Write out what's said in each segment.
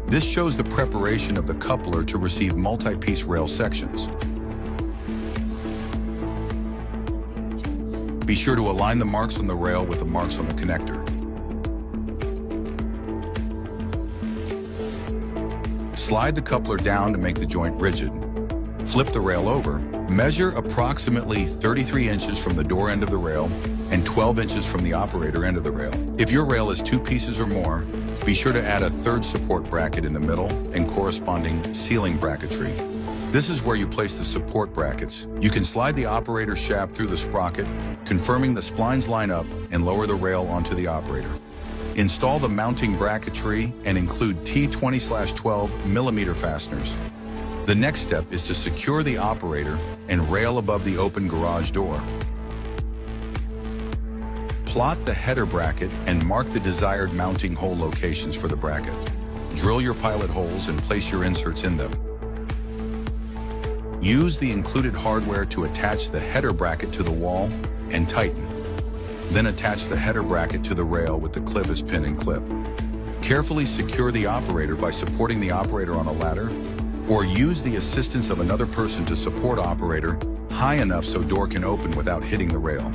This shows the preparation of the coupler to receive multi-piece rail sections. Be sure to align the marks on the rail with the marks on the connector. Slide the coupler down to make the joint rigid. Flip the rail over. Measure approximately 33 inches from the door end of the rail and 12 inches from the operator end of the rail. If your rail is 2 pieces or more, be sure to add a third support bracket in the middle and corresponding ceiling bracketry. This is where you place the support brackets. You can slide the operator shaft through the sprocket, confirming the splines line up, and lower the rail onto the operator. Install the mounting bracketry and include T20/12 millimeter fasteners. The next step is to secure the operator and rail above the open garage door. Plot the header bracket and mark the desired mounting hole locations for the bracket. Drill your pilot holes and place your inserts in them. Use the included hardware to attach the header bracket to the wall and tighten. Then attach the header bracket to the rail with the clevis pin and clip. Carefully secure the operator by supporting the operator on a ladder, or use the assistance of another person to support operator high enough so door can open without hitting the rail.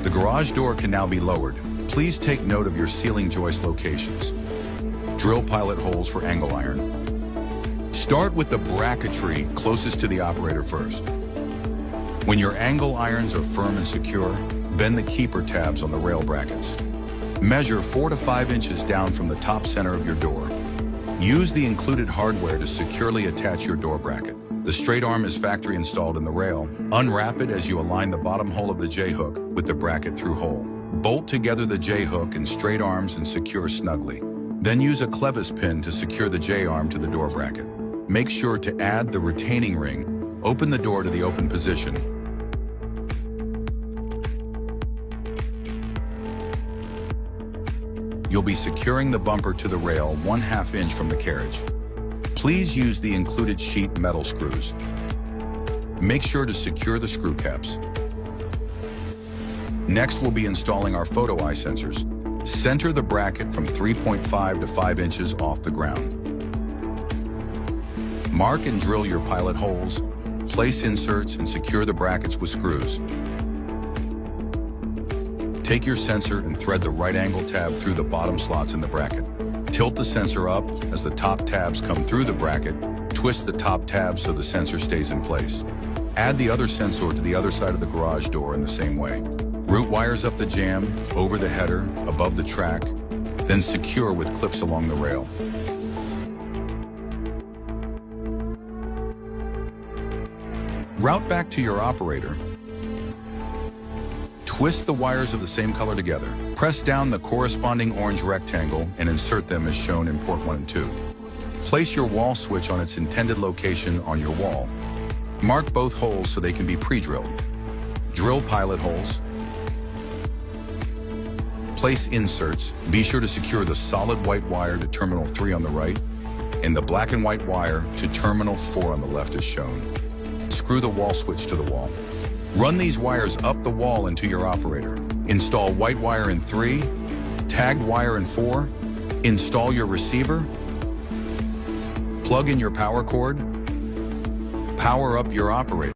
The garage door can now be lowered. Please take note of your ceiling joist locations. Drill pilot holes for angle iron. Start with the bracketry closest to the operator first. When your angle irons are firm and secure, bend the keeper tabs on the rail brackets. Measure 4 to 5 inches down from the top center of your door. Use the included hardware to securely attach your door bracket. The straight arm is factory installed in the rail. Unwrap it as you align the bottom hole of the J-hook with the bracket through hole. Bolt together the J-hook and straight arms and secure snugly. Then use a clevis pin to secure the J-arm to the door bracket. Make sure to add the retaining ring. Open the door to the open position. You'll be securing the bumper to the rail 1/2 inch from the carriage. Please use the included sheet metal screws. Make sure to secure the screw caps. Next, we'll be installing our photo eye sensors. Center the bracket from 3.5 to 5 inches off the ground. Mark and drill your pilot holes. Place inserts and secure the brackets with screws. Take your sensor and thread the right angle tab through the bottom slots in the bracket. Tilt the sensor up as the top tabs come through the bracket. Twist the top tab so the sensor stays in place. Add the other sensor to the other side of the garage door in the same way. Route wires up the jamb, over the header, above the track, then secure with clips along the rail. Route back to your operator. Twist the wires of the same color together. Press down the corresponding orange rectangle and insert them as shown in port 1 and 2. Place your wall switch on its intended location on your wall. Mark both holes so they can be pre-drilled. Drill pilot holes. Place inserts. Be sure to secure the solid white wire to terminal 3 on the right and the black and white wire to terminal 4 on the left as shown. Screw the wall switch to the wall. Run these wires up the wall into your operator. Install white wire in 3, tagged wire in 4, install your receiver, plug in your power cord, power up your operator.